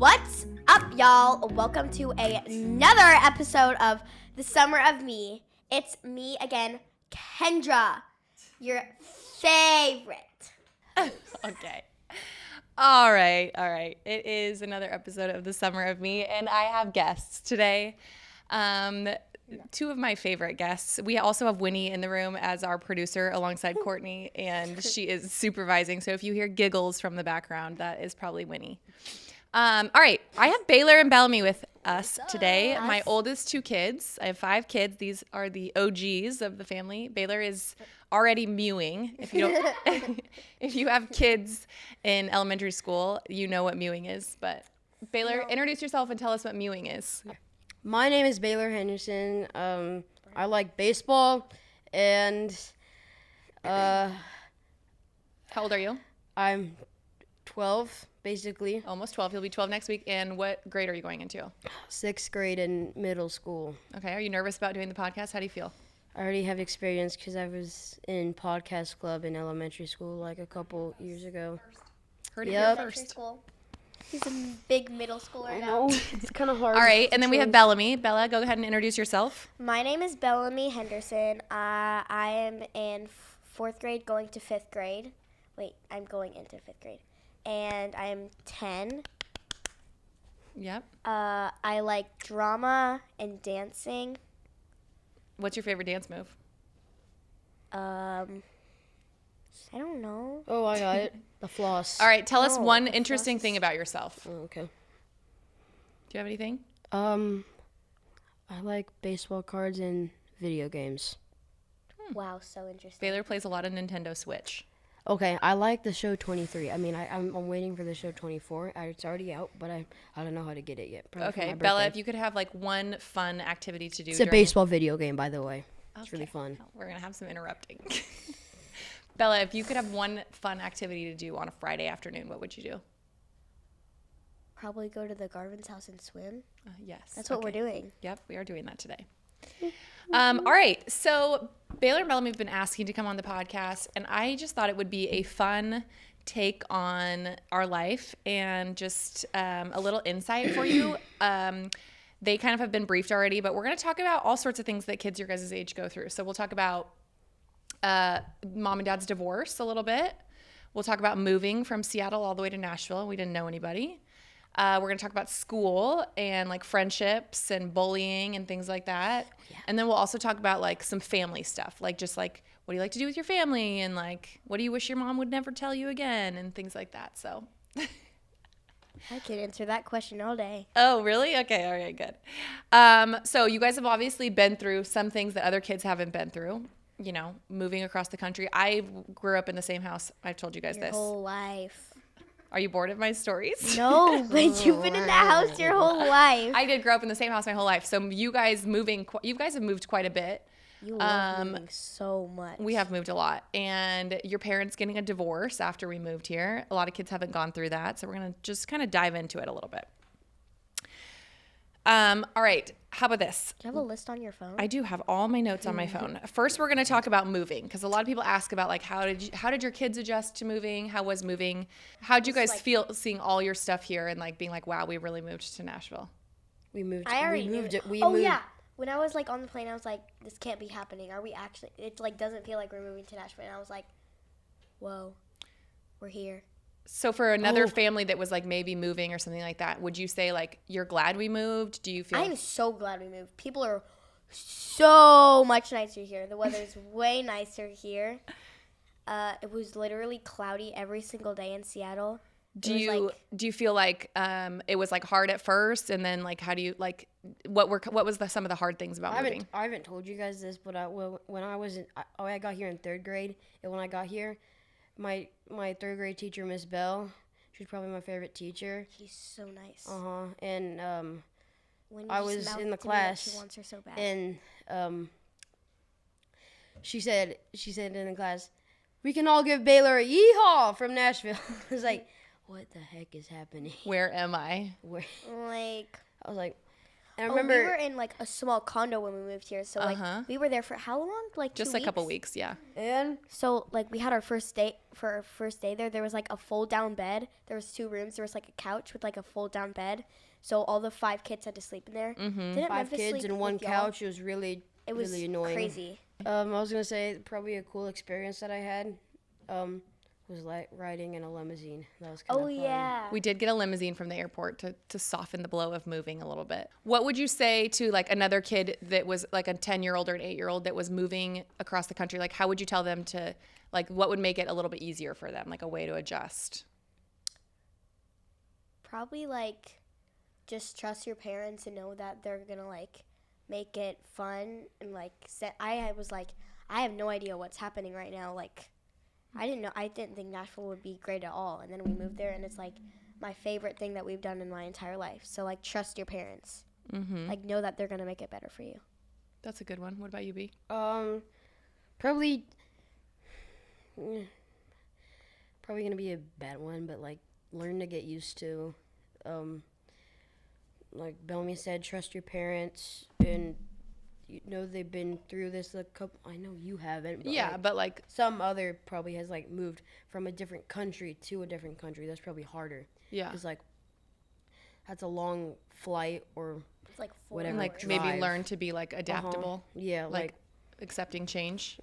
What's up, y'all? Welcome to another episode of The Summer of Me. It's me again, Kendra, your favorite. Okay. All right. It is another episode of The Summer of Me, and I have guests today. Two of my favorite guests. We also have Winnie in the room as our producer alongside Courtney, and she is supervising. So if you hear giggles from the background, that is probably Winnie. All right. I have Baylor and Bellamy with us today. My oldest two kids. I have 5 kids. These are the OGs of the family. Baylor is already mewing. If you don't, if you have kids in elementary school, you know what mewing is. But Baylor, introduce yourself and tell us what mewing is. My name is Baylor Henderson. I like baseball, and How old are you? I'm 12, basically. Almost 12. You'll be 12 next week. And what grade are you going into? 6th grade in middle school. Okay. Are you nervous about doing the podcast? How do you feel? I already have experience because I was in podcast club in elementary school like a couple years ago. Heard it Yep. here Elementary first. school. He's a big middle schooler I now. know, it's kind of hard. All right. And then we have Bellamy. Bella, go ahead and introduce yourself. My name is Bellamy Henderson. I am in 4th grade going to 5th grade. Wait, I'm going into 5th grade. And I am 10. Yep. I like drama and dancing. What's your favorite dance move? I don't know. Oh, I got it. The floss. All right. Tell us No, one the interesting floss thing is- about yourself. Oh, okay. Do you have anything? I like baseball cards and video games. Wow, so interesting. Baylor plays a lot of Nintendo Switch. Okay, I like the show 23. I mean, I'm waiting for the show 24. It's already out, but I don't know how to get it yet. Probably for Okay. my Bella, birthday. if you could have like one fun activity to do. It's a during- baseball video game, by the way. It's really Okay. fun. Oh, we're going to have some interrupting. Bella, if you could have one fun activity to do on a Friday afternoon, what would you do? Probably go to the Garvin's house and swim. Yes. That's what we're doing. Yep, we are doing that today. All right, so Baylor and Bellamy have been asking to come on the podcast, and I just thought it would be a fun take on our life and just a little insight for you. They kind of have been briefed already, but we're going to talk about all sorts of things that kids your guys' age go through. So we'll talk about mom and dad's divorce a little bit. We'll talk about moving from Seattle all the way to Nashville. We didn't know anybody. We're going to talk about school and like friendships and bullying and things like that. Yeah. And then we'll also talk about like some family stuff, like just like what do you like to do with your family and like what do you wish your mom would never tell you again and things like that. So I could answer that question all day. Oh, really? Okay. All right, good. So you guys have obviously been through some things that other kids haven't been through, you know, moving across the country. I grew up in the same house. I've told you guys Your this. whole life. Are you bored of my stories? No, but you've been in that house your whole life. I did grow up in the same house my whole life. So you guys have moved quite a bit. You love moving so much. We have moved a lot. And your parents getting a divorce after we moved here. A lot of kids haven't gone through that. So we're going to just kind of dive into it a little bit. All right. How about this? Do you have a list on your phone? I do have all my notes on my phone. First, we're going to talk about moving because a lot of people ask about like how did your kids adjust to moving? How was moving? How did you guys feel seeing all your stuff here and like being like, wow, we really moved to Nashville? We moved. I already we moved knew. it. We oh moved. yeah. When I was like on the plane, I was like, "This can't be happening. Are we actually?" It like doesn't feel like we're moving to Nashville. And I was like, "Whoa, we're here." So for another family that was like maybe moving or something like that, would you say like you're glad we moved? Do you feel? I'm so glad we moved. People are so much nicer here. The weather's way nicer here. It was literally cloudy every single day in Seattle. Do you feel like it was like hard at first, and then like how do you like what was some of the hard things about moving? I haven't told you guys this, but when I got here in 3rd grade, and when I got here, my 3rd grade teacher, Miss Bell, she's probably my favorite teacher. She's so nice. And When I you was smell in the to me that class, she wants her so bad. and she said in the class, "We can all give Baylor a yeehaw from Nashville." I was like, what the heck is happening? Where am I? Where? Like, I was like, And I remember we were in like a small condo when we moved here, so like we were there for how long? Like Just 2 a couple weeks, yeah. and So like we had our first day there. There was like a fold down bed. There was 2 rooms. There was like a couch with like a fold down bed. So all the 5 kids had to sleep in there. Didn't 5 Memphis kids sleep and 1 with y'all? couch. It was really annoying. Crazy. I was gonna say probably a cool experience that I had was like riding in a limousine. That was kind of fun. Yeah. We did get a limousine from the airport to soften the blow of moving a little bit. What would you say to like another kid that was like a 10-year-old or an 8-year-old that was moving across the country? Like how would you tell them to, like what would make it a little bit easier for them, like a way to adjust? Probably like just trust your parents and know that they're gonna like make it fun and like I was like, I have no idea what's happening right now. Like I didn't think Nashville would be great at all. And then we moved there and it's like my favorite thing that we've done in my entire life. So like trust your parents. Like know that they're gonna make it better for you. That's a good one. What about you, B? Probably gonna be a bad one, but like learn to get used to like Bellamy said, trust your parents, and you know they've been through this a couple. I know you haven't. But Yeah, but like some other probably has like moved from a different country to a different country. That's probably harder. yeah, It's like that's a long flight or It's like 4 Whatever. like hours. maybe drive. learn to be like adaptable, yeah, like accepting change.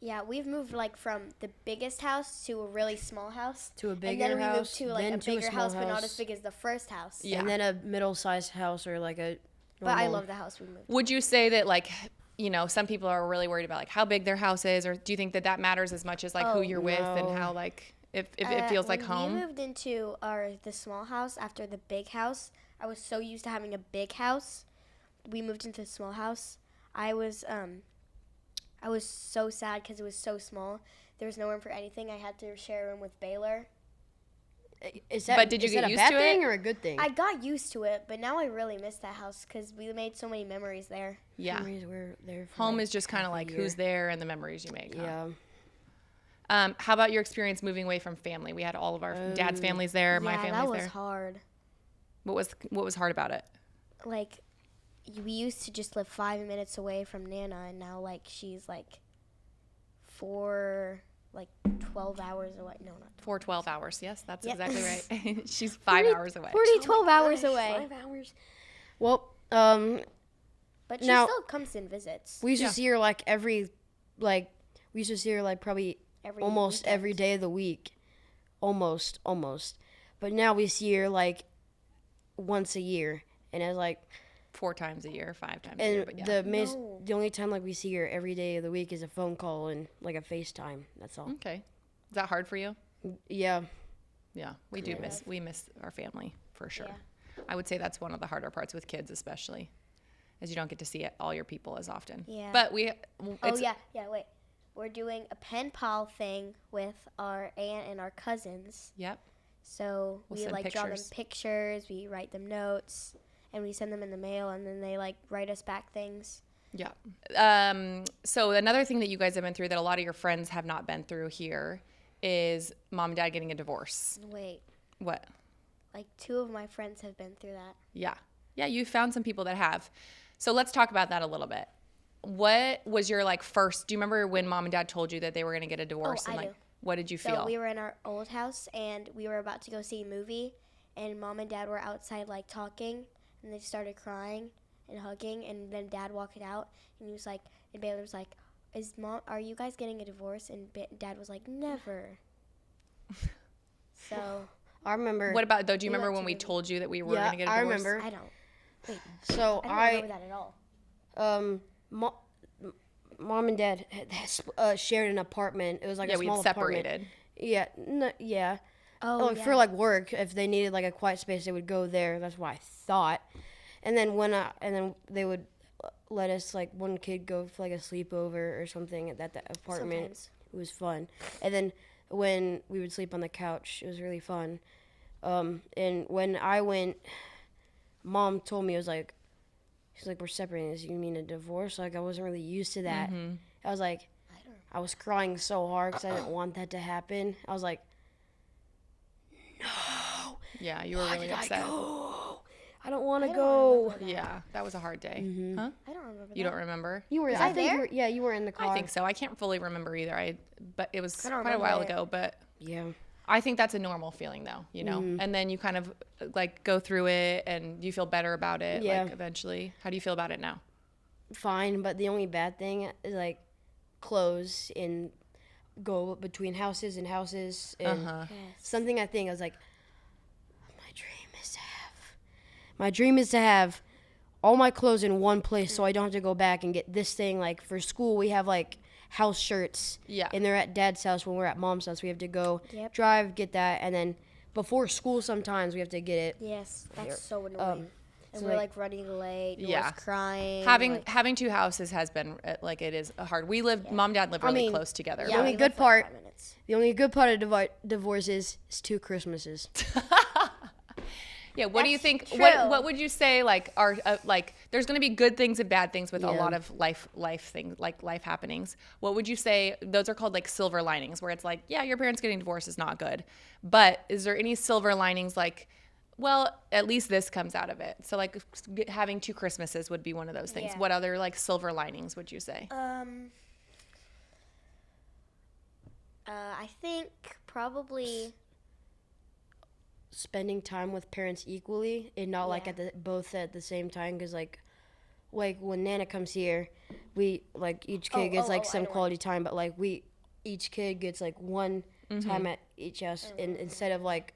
Yeah, we've moved like from the biggest house to a really small house. to a And bigger then we moved house, to like then a to bigger small house, but not as big as the first house. Yeah. and then a middle-sized house or like a. But I normal- love the house we moved. Would you say that like, you know, some people are really worried about like how big their house is, or do you think that that matters as much as like who you're with and no. how like if it feels like when home? we moved into the small house after the big house, I was so used to having a big house. We moved into the small house. I was so sad because it was so small. There was no room for anything. I had to share a room with Baylor. Is that, But did you is get that a used bad to it? thing or a good thing? I got used to it, but now I really miss that house because we made so many memories there. Yeah. Memories were there for Home like is just kind of half a like year. who's there and the memories you make. Huh? Yeah. How about your experience moving away from family? We had all of our dad's families there, my yeah, that family's was there. hard. What was hard about it? Like, we used to just live 5 minutes away from Nana, and now like she's like 12 hours away. No, not 12 hours. Yes, that's Yep. exactly right. She's 5 hours away. 12 hours away. 5 hours. Well, But she Now- still comes and visits. we used Yeah. to see her like we used to see her like probably almost weekend. every day of the week. Almost. But now we see her like once a year. And it's like 4 times a year, 5 times a year. and But yeah. the only time like we see her every day of the week is a phone call and like a FaceTime. That's all. Okay. Is that hard for you? Yeah. Yeah, we do we miss our family for sure. Yeah. I would say that's one of the harder parts with kids, especially, as you don't get to see all your people as often. Yeah. But wait. We're doing a pen pal thing with our aunt and our cousins. Yep. So We'll we send like draw them pictures. pictures, we write them notes, and we send them in the mail, and then they like write us back things. Yeah. So another thing that you guys have been through that a lot of your friends have not been through here is mom and dad getting a divorce. Wait, What? like 2 of my friends have been through that. Yeah. Yeah, you found some people that have. So let's talk about that a little bit. What was your like first, do you remember when mom and dad told you that they were going to get a divorce? I and like do. what did you So feel? we were in our old house, and we were about to go see a movie, and mom and dad were outside like talking, and they started crying and hugging, and then dad walked out, and he was like, and Baylor was like, are you guys getting a divorce? And dad was like, never. So I remember. What about though? Do you We remember went when to we the- told you that we were Yeah, going to get a I divorce? remember. I don't. Wait, So I don't remember that at all. Mom and dad shared an apartment. It was like Yeah, a we small had apartment. separated. Yeah, yeah. Oh, Like yeah. for like work, if they needed like a quiet space, they would go there. That's what I thought. And then they would let us like one kid go for like a sleepover or something at that apartment. Sometimes. It was fun. And then when we would sleep on the couch, it was really fun. And when I went, mom told me, she's like, we're separating. You mean a divorce? Like I wasn't really used to that. I was like, I was crying so hard because I didn't want that to happen. I was like, Yeah, you were really did I upset. go? I don't want to I don't go. remember that. Yeah, that was a hard day. Huh? I don't remember You that. don't remember? You were. Was I I think there? You were, you were in the car. I think so. I can't fully remember either. But it was I don't quite a remember while it. ago. But Yeah. I think that's a normal feeling, though. And then you kind of like go through it, and you feel better about it. Yeah. Like eventually. How do you feel about it now? Fine, but the only bad thing is like close and go between houses and houses. And Yes. something I think I was like, my dream is to have all my clothes in one place so I don't have to go back and get this thing. Like for school, we have like house shirts. Yeah. And they're at dad's house. When we're at mom's house, we have to go Yep. drive, get that. And then before school, sometimes we have to get it. Yes, that's so annoying. And so, we're like- like running late. Yeah. Noah's crying. Having two houses has been like it is hard. Mom and dad live really mean, close together. The only we good live, like, part- 5 minutes. The only good part of divorce is 2 Christmases. Yeah, what do you That's think? true. What would you say? Like, are like, there's going to be good things and bad things with a Yeah. lot of life things, like life happenings. What would you say? Those are called like silver linings, where it's like, yeah, your parents getting divorced is not good, but is there any silver linings? Like, well, at least this comes out of it. So like, having 2 Christmases would be one of those things. Yeah. What other like silver linings would you say? I think probably Spending time with parents equally and not like Yeah. both at the same time, because like when Nana comes here, we like each kid gets like I some know what- quality time, but like each kid gets like one time at each house, and instead of like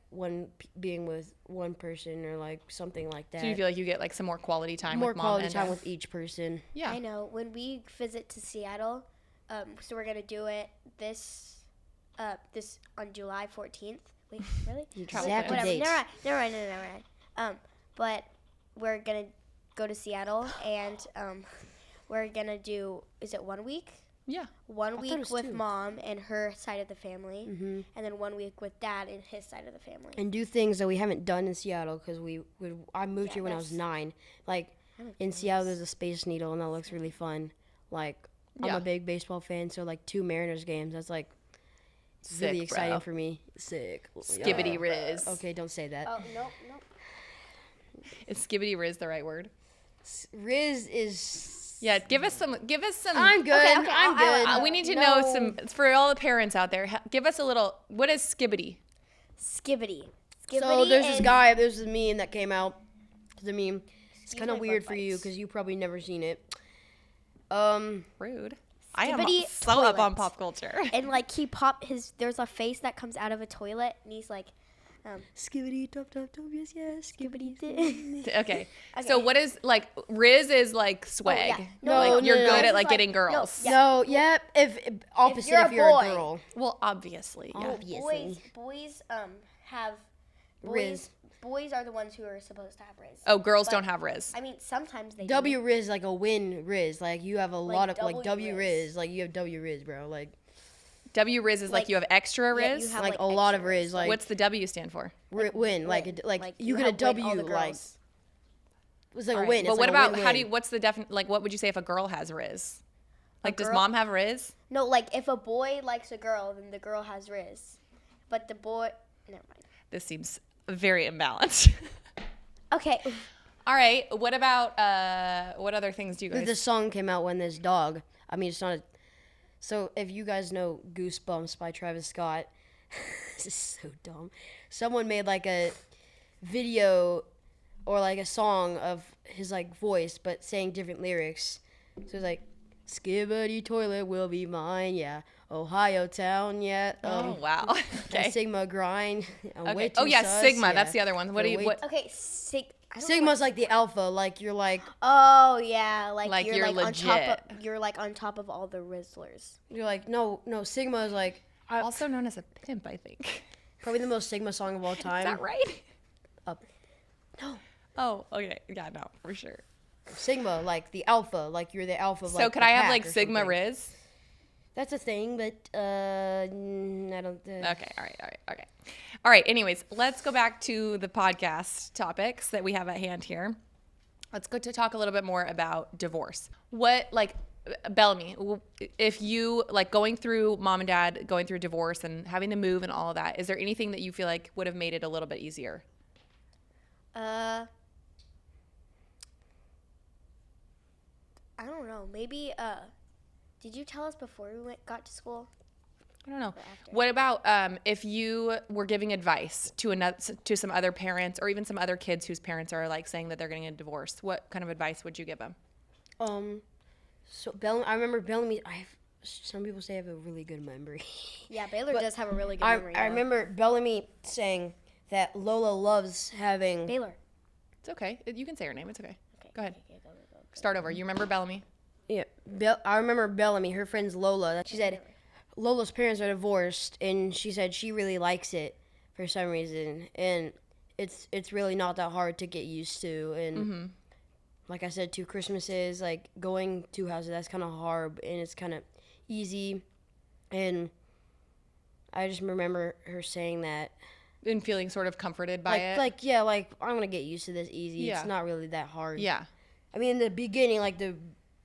being with one person or like something like that. Do you feel like you get like some more quality time more with mom quality and time dad? with each person? Yeah. I know when we visit to Seattle, so we're gonna do it this on July 14th. Wait, really? Travel Exact plans. Whatever. dates. Never mind. But we're gonna go to Seattle and we're gonna do. Is it 1 week? Yeah. 1 thought week it was with 2. mom and her side of the family, and then 1 week with dad and his side of the family. And do things that we haven't done in Seattle, because I moved Yeah, here when I was that's- 9. Like in Seattle, there's a Space Needle, and that looks really fun. Like I'm Yeah. a big baseball fan, so like 2 Mariners games. That's like really Sick, exciting bro. for me. Sick. Skibidi Rizz. Okay, don't say that. Oh no. Is Skibidi Rizz the right word? Rizz is. Yeah, give us some. I'm good. Okay, I'm good. We need to know some for all the parents out there. Give us a little. What is Skibidi? Skibidi. So there's this is- guy. There's this meme that came out. The meme. It's kind my of weird bug for you bites. because you probably never seen it. Rude. I am Skibidi so up on toilet. pop culture. And like he popped his. There's a face that comes out of a toilet, and he's like, Skibidi top top top yes yes. Skibidi did. Okay. So what is like Rizz is like swag. yeah. No, like no, you're no, good no. at like It's getting like- girls. Yeah. No, yep. If opposite you're if a you're a boy. girl. Well, obviously. Yeah. Obviously. Boys have Rizz. Boys are the ones who are supposed to have Rizz. Oh, girls But- don't have Rizz. I mean, sometimes they W do. Rizz like a win Rizz. Like you have a lot of like W W Rizz. Rizz. Like you have W Rizz, bro. Like W Rizz is like Like- you have extra Yeah, Rizz. you have, like a lot of extra Rizz. Like What's the W stand for? win. Like you get a have win W. all the Like girls. it's like All a right. win. But It's what like a about win-win. how do you? What's the like? What would you say if a girl has Rizz? Like, does girl- mom have Rizz? No, like if a boy likes a girl, then the girl has Rizz. But the boy, never mind. This seems very imbalanced. Okay. All right. What about what other things do you guys? The song came out when this dog. I mean, it's not. So if you guys know "Goosebumps" by Travis Scott, this is so dumb. Someone made like a video or like a song of his like voice, but saying different lyrics. So it's like, "Skibidi toilet will be mine, yeah. Ohio town, yeah. Oh wow. Okay. Sigma grind. I'm Okay. way Oh too yeah, sus, Sigma. yeah. That's the other one. What do you? Way- What? Okay. I don't know Sigma's like the alpha. Like you're like Oh yeah, like you're you're like on top legit. of you're like on top of all the Rizzlers. no. Sigma is like Also known as a pimp, I think. probably the most Sigma song of all time. Is that right? Up. No. Oh, okay. Yeah, no, for sure. Sigma, like the alpha, like you're the alpha. Of, So like, could the I have pack like or Sigma something. Rizz? That's a thing, but I don't. Okay. All right. Okay. All right. Anyways, let's go back to the podcast topics that we have at hand here. Let's go to talk a little bit more about divorce. What, like, Bellamy, if you, like, going through mom and dad, going through divorce and having to move and all of that, is there anything that you feel like would have made it a little bit easier? I don't know. Maybe, did you tell us before we got to school? I don't know. Or after? What about if you were giving advice to some other parents or even some other kids whose parents are like saying that they're getting a divorce? What kind of advice would you give them? So I remember Bellamy. Some people say I have a really good memory. Yeah, Baylor But does have a really good memory. I remember Bellamy saying that Lola loves having. Baylor. It's okay. You can say her name. It's okay. Okay. Go ahead. Okay, go. Start over. You remember Bellamy? Yeah, I remember Bellamy. Her friend's Lola. She said Lola's parents are divorced, and she said she really likes it for some reason, and it's really not that hard to get used to. And like I said, 2 Christmases, like going 2 houses, that's kind of hard, and it's kind of easy. And I just remember her saying that. And feeling sort of comforted by it. Like I'm gonna get used to this easy. Yeah. It's not really that hard. Yeah. I mean, in the beginning, like the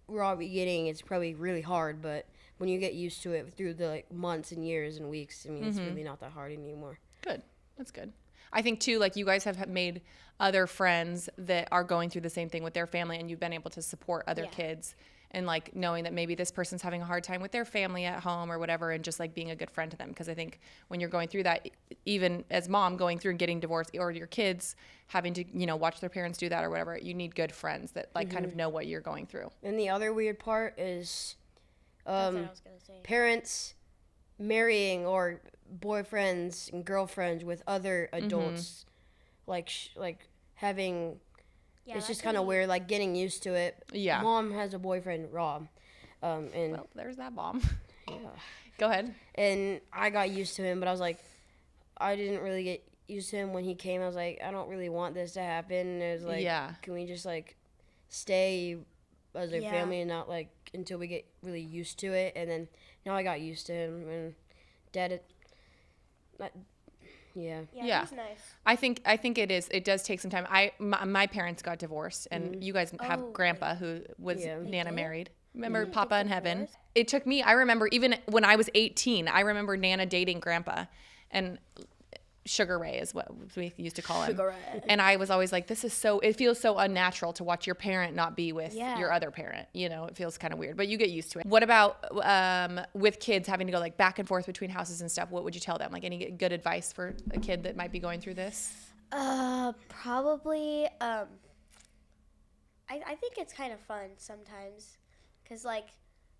raw beginning, it's probably really hard, but when you get used to it through the like months and years and weeks, I mean, it's really not that hard anymore. Good. That's good. I think too, like you guys have made other friends that are going through the same thing with their family, and you've been able to support other kids, and like knowing that maybe this person's having a hard time with their family at home or whatever, and just like being a good friend to them. Because I think when you're going through that, even as mom going through and getting divorced, or your kids having to, you know, watch their parents do that or whatever, you need good friends that like kind of know what you're going through. And the other weird part is That's what I was gonna say. parents marrying or boyfriends and girlfriends with other adults, like having. Yeah, It's just that kind of can be- weird, like getting used to it. Yeah. Mom has a boyfriend, Rob, and Well, there's that bomb. yeah. Go ahead. And I got used to him, but I was like, I didn't really get used to him when he came. I was like, I don't really want this to happen. And it was like, can we just like stay as a family and not like until we get really used to it? And then now I got used to him, and Dad, yeah. Yeah. He's nice. I think it is. It does take some time. My parents got divorced, and you guys have Oh, Grandpa who was Yeah. Nana did? married. Remember They Papa got in heaven? divorced? It took me. I remember even when I was 18. I remember Nana dating Grandpa, and Sugar Ray is what we used to call him. Sugar Ray. And I was always like, this is so. It feels so unnatural to watch your parent not be with Yeah. your other parent. You know, it feels kind of weird, but you get used to it. What about with kids having to go like back and forth between houses and stuff? What would you tell them? Like any good advice for a kid that might be going through this? Probably, I think it's kind of fun sometimes. Because, like,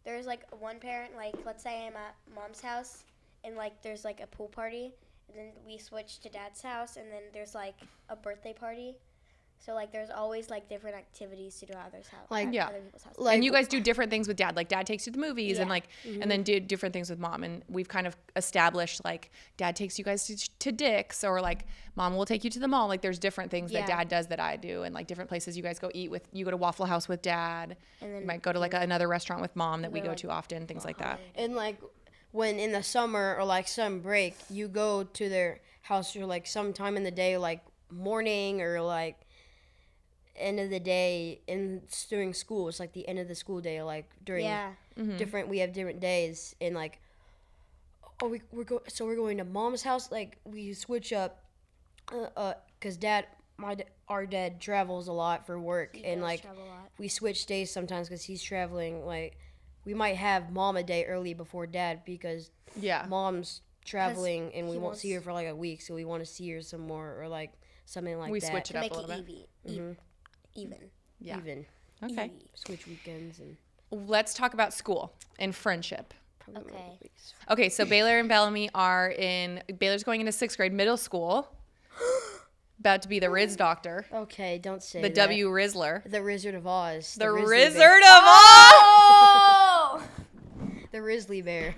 there's, like, one parent, like, let's say I'm at mom's house, and, like, there's, like, a pool party, and then we switch to dad's house, and then there's, like, a birthday party. So, like, there's always, like, different activities to do at others' house. Like- at Yeah. other people's houses. Like- And you guys do different things with dad. Like dad takes you to the movies and Yeah. like, and then do different things with mom. And we've kind of established like dad takes you guys to Dick's, or like mom will take you to the mall. Like there's different things that Yeah. dad does that I do, and like different places you guys go eat with. You go to Waffle House with dad. And then You might go to like another restaurant with mom that we They're, go like, to often. Things like that. And like when in the summer or like some break, you go to their house for like sometime in the day, like morning or like end of the day, and it's during school. It's like the end of the school day, like during Yeah. different. We have different days, and like we're going to mom's house. Like we switch up, cause our dad travels a lot for work, He and does like travel a lot. we switch days sometimes because he's traveling. Like we might have mom a day early before dad because Yeah. mom's traveling and we he won't see wants- her for like a week, so we want to see her some more, or like something like We that. switch it To up make a it little bit. even. Yeah. Even Okay. Easy. switch weekends and Let's talk about school and friendship. probably Okay. little weeks. Okay, so Baylor and Bellamy Baylor's going into 6th grade, middle school. About to be the Rizz doctor, Okay, don't say the that. W Rizzler. The Wizard of Oz. The Rizzly Rizzard Bear. of Oz! The Rizzly Bear.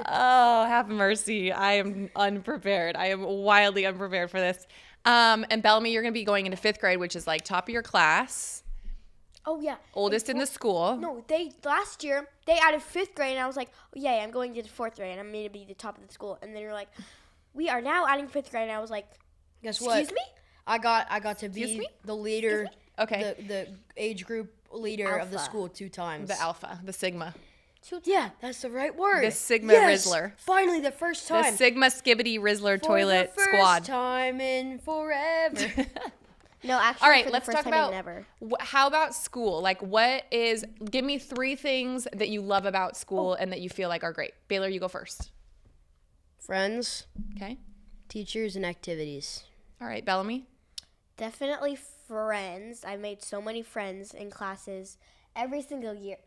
Oh, have mercy. I am unprepared. I am wildly unprepared for this. And Bellamy, you're going to be going into 5th grade, which is like top of your class, Oh, yeah. oldest in the school. No, last year they added 5th grade, and I was like, oh, yay, I'm going to the 4th grade, and I'm going to be the top of the school. And then you're like, we are now adding 5th grade, and I was like, Guess what? excuse me? I got to Excuse be me? the leader. Okay. The age group leader of the Alpha. school 2 times. The Alpha, the Sigma. Yeah, that's the right word. The Sigma Yes, Rizzler. Finally, the first time. The Sigma Skibidi Rizzler For toilet the first squad. time in forever. No, actually, All right, for the let's first talk time in about ever. how about school? Like, give me 3 things that you love about school and that you feel like are great. Baylor, you go first. Friends, Okay. teachers, and activities. All right, Bellamy. Definitely friends. I made so many friends in classes every single year.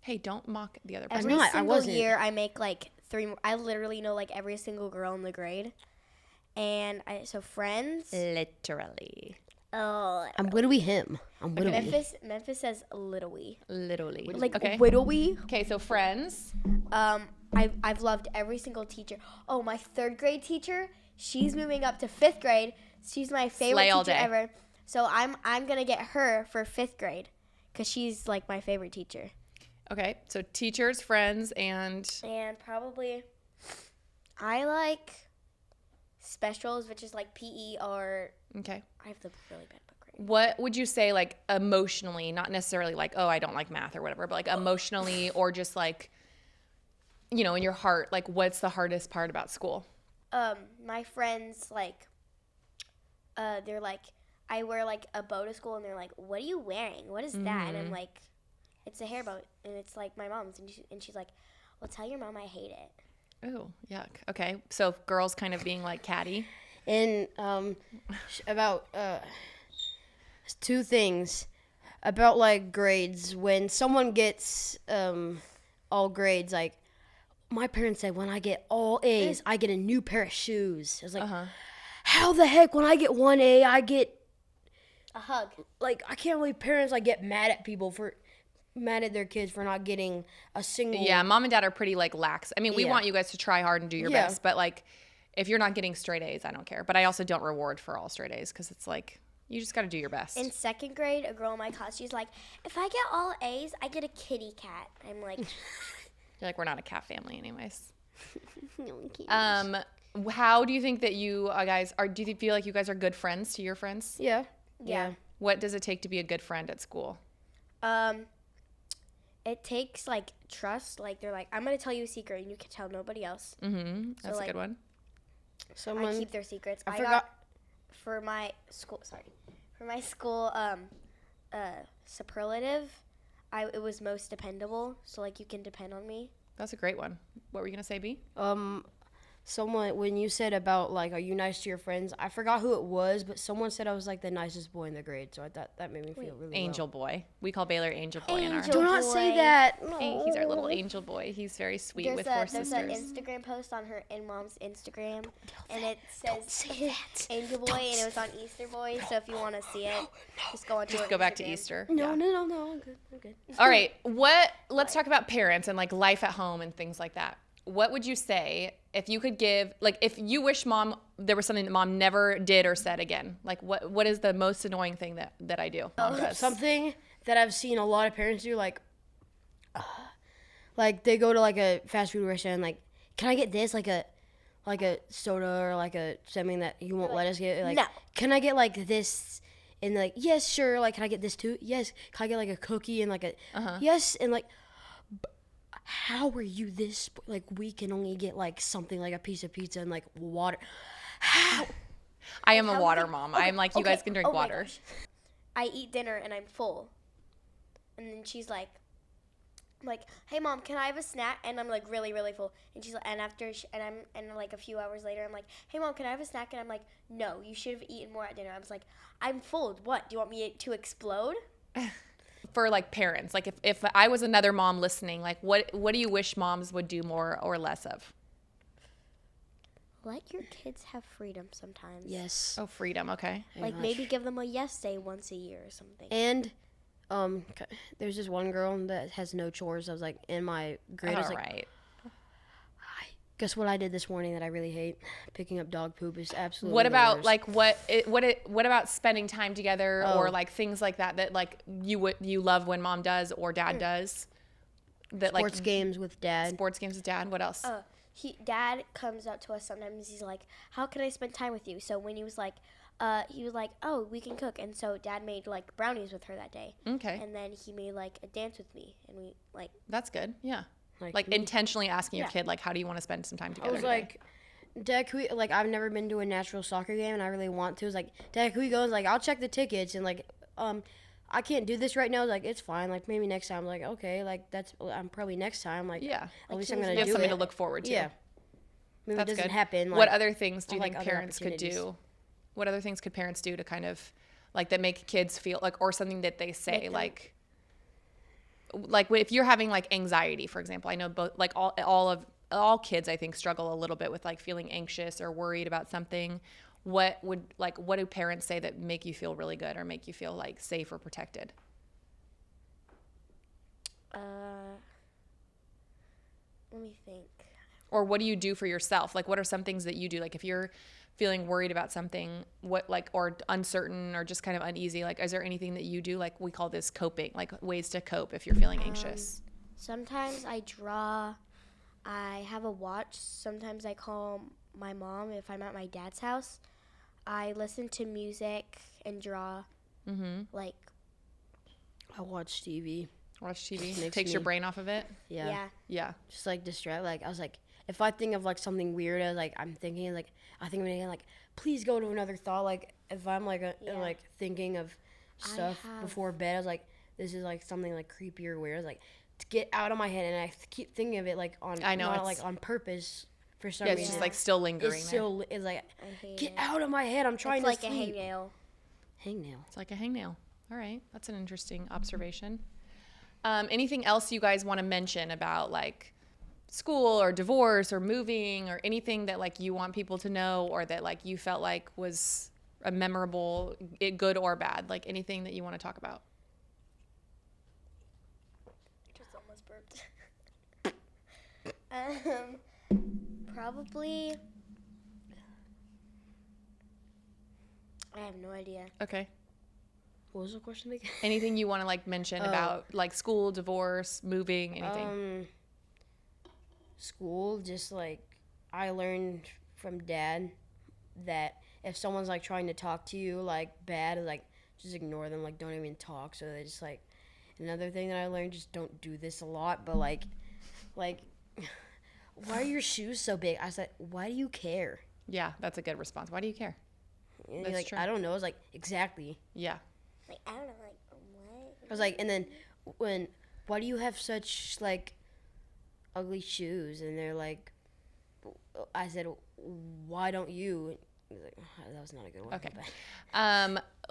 Hey, don't mock the other person. Every not. I single wasn't. year, I make like 3 more. I literally know like every single girl in the grade. And so friends. Literally. Oh, I'm literally him. I'm literally. Memphis says little we. Literally. Like okay. little we. Okay, so friends. I've loved every single teacher. Oh, my 3rd grade teacher, she's moving up to 5th grade. She's my favorite Slay all teacher day. ever. So I'm gonna get her for 5th grade, cause she's like my favorite teacher. Okay, so teachers, friends, and probably I like specials, which is like PE or okay. I have the really bad book grade. What would you say, like, emotionally, not necessarily like, oh, I don't like math or whatever, but like emotionally or just like, in your heart, like, what's the hardest part about school? My friends they're like, I wear like a bow to school, and they're like, "What are you wearing? What is that?" And I'm like, "It's a hair bow," and it's like my mom's, and she's like, "Well, tell your mom I hate it." Oh, yuck. Okay, so girls kind of being like catty. And about 2 things about like grades. When someone gets all grades, like my parents said, when I get all A's, I get a new pair of shoes. I was like, how the heck when I get 1 A, I get a hug? Like, I can't believe parents like get mad at their kids for not getting a single. Yeah, mom and dad are pretty like lax. I mean, we Yeah. want you guys to try hard and do your Yeah. best, but like if you're not getting straight A's, I don't care. But I also don't reward for all straight A's because it's like you just got to do your best. In 2nd grade, a girl in my class, she's like, "If I get all A's, I get a kitty cat." I'm like, You're like, we're not a cat family anyways. No, How do you think that you guys are? Do you feel like you guys are good friends to your friends? yeah. yeah. What does it take to be a good friend at school? It takes like trust. Like they're like, "I'm gonna tell you a secret, and you can tell nobody else." Mm-hmm. That's a like, good one. I keep their secrets. I I forgot. got for my school. Superlative. It was most dependable. So like you can depend on me. That's a great one. What were you gonna say, B? Someone, when you said about like, are you nice to your friends? I forgot who it was, but someone said I was like the nicest boy in the grade, so I thought that made me feel really Angel boy. We call Baylor Angel boy in our. Angel. Do not boy. say that. He's our little angel boy. He's very sweet with 4 There's sisters. an Instagram post on her and mom's Instagram, and it says Angel Boy, and it was on Easter Boy. So if you want to see it, just go on. Just go back to Easter. No, Yeah. no. I'm good. All right. Let's talk about parents and like life at home and things like that. What would you say if you could give, like, if you wish there was something that mom never did or said again? Like, what is the most annoying thing that I do? Mom does? Something that I've seen a lot of parents do, like they go to like a fast food restaurant, like, can I get this, like a soda or like something that you won't let us get? Like, no. Can I get like this? And like, yes, sure. Like, can I get this too? Yes. Can I get like a cookie and like a yes? And like, how are you this? Like, we can only get like something like a piece of pizza and like water. How? I am a water mom. I'm like, you guys can drink oh my water. gosh. I eat dinner and I'm full, and then she's like, I'm like, "Hey mom, can I have a snack?" And I'm like really full, and she's like, and like a few hours later, I'm like, "Hey mom, can I have a snack?" And I'm like, "No, you should have eaten more at dinner." I was like, "I'm full. What? Do you want me to explode?" For like parents, like if I was another mom listening, like what do you wish moms would do more or less of? Let your kids have freedom sometimes. Yes. Oh, freedom. Okay. Like maybe give them a yes day once a year or something. And there's this one girl that has no chores. I was like, in my grade, I was All like, right. guess what I did this morning that I really hate? Picking up dog poop is absolutely. What about the worst. like what about spending time together or like things like that like you love when mom does or dad does? That sports like games with dad? sports games with dad. What else? Dad comes up to us sometimes. He's like, "How can I spend time with you?" So when he was like, "Oh, we can cook," and so Dad made like brownies with her that day. Okay. And then he made like a dance with me, and we like. That's good. Yeah. Like Like me. intentionally asking your Yeah. kid like, how do you want to spend some time I together? was today? like, Dad, can we, like, I've never been to a Nashville soccer game, and I really want to. It's like, Dad, can we go? It's like, I'll check the tickets, and, like, I can't do this right now. It's like, it's fine. Like, maybe next time. Like, okay, like, I'm probably next time. Like, Yeah. at least Like, I'm going You to have do something it. to look forward to. Yeah. Maybe That's it doesn't good. happen. Like, What other things do you like think other parents could opportunities. do? What other things could parents do to kind of, like, that make kids feel, like, or something that they say, like if you're having, like, anxiety, for example, I know both, like, all kids, I think, struggle a little bit with, like, feeling anxious or worried about something. What do parents say that make you feel really good or make you feel, like, safe or protected? Let me think. Or what do you do for yourself? Like, what are some things that you do? Like, if you're feeling worried about something, or uncertain or just kind of uneasy, like, is there anything that you do? Like, we call this coping, like ways to cope if you're feeling anxious. Sometimes I draw. I have a watch. Sometimes I call my mom if I'm at my dad's house. I listen to music and draw. Like, I watch TV. Watch TV. Makes Takes your me- brain off of it. Yeah. Yeah. Just, like, distract. Like, I was like, if I think of, like, something weird, I think I'm thinking, like, please go to another thought. Like, if I'm, like, like, thinking of stuff before bed, I was like, this is, like, something, like, creepy or weird. I was like, to get out of my head, and I keep thinking of it, like, not, like, on purpose for some Yeah, reason. it's just, like, still lingering It's there. still, it's like, I hate get it. out of my head. I'm trying It's to like a sleep. hangnail. Hangnail. It's like a hangnail. All right. That's an interesting observation. Anything else you guys want to mention about, like, school or divorce or moving or anything that, like, you want people to know or that, like, you felt like was a memorable, good or bad? Like, anything that you want to talk about? Just almost burped. Probably. I have no idea. Okay. What was the question again? Anything you want to, like, mention about, like, school, divorce, moving, anything? School, just, like, I learned from Dad that if someone's, like, trying to talk to you, like, bad, like, just ignore them, like, don't even talk. So they just, like, another thing that I learned, just don't do this a lot, but, like, why are your shoes so big? I said, why do you care? Yeah, that's a good response. Why do you care? And he's That's like, true. I don't know. I was like, exactly. Yeah. Like, I don't know, like, what? I was like, and then why do you have such, like, ugly shoes? And they're like, I said, why don't you? He's like, that was not a good one. Okay.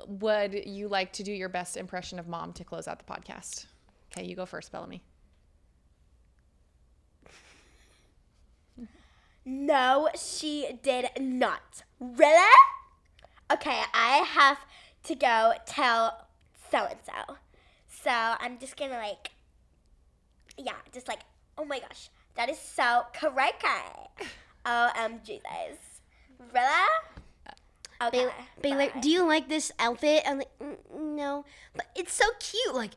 Would you like to do your best impression of Mom to close out the podcast? Okay, you go first, Bellamy. No, she did not. Really? Okay, I have to go tell so-and-so. So I'm just gonna, like, yeah, just like, oh my gosh, that is so correct. OMG, guys. Really? Okay. Baylor, bye. do you like this outfit? I'm like, no, but it's so cute. Like,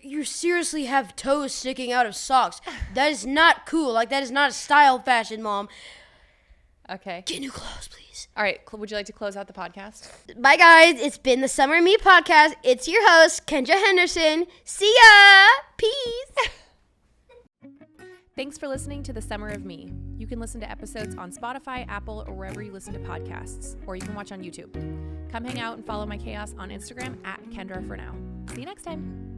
you seriously have toes sticking out of socks. That is not cool. Like, that is not a style fashion, Mom. Okay. Get new clothes, please. All right. Would you like to close out the podcast? Bye, guys. It's been the Summer of Me podcast. It's your host, Kendra Henderson. See ya. Peace. Thanks for listening to The Summer of Me. You can listen to episodes on Spotify, Apple, or wherever you listen to podcasts, or you can watch on YouTube. Come hang out and follow my chaos on Instagram @KendraForNow. See you next time.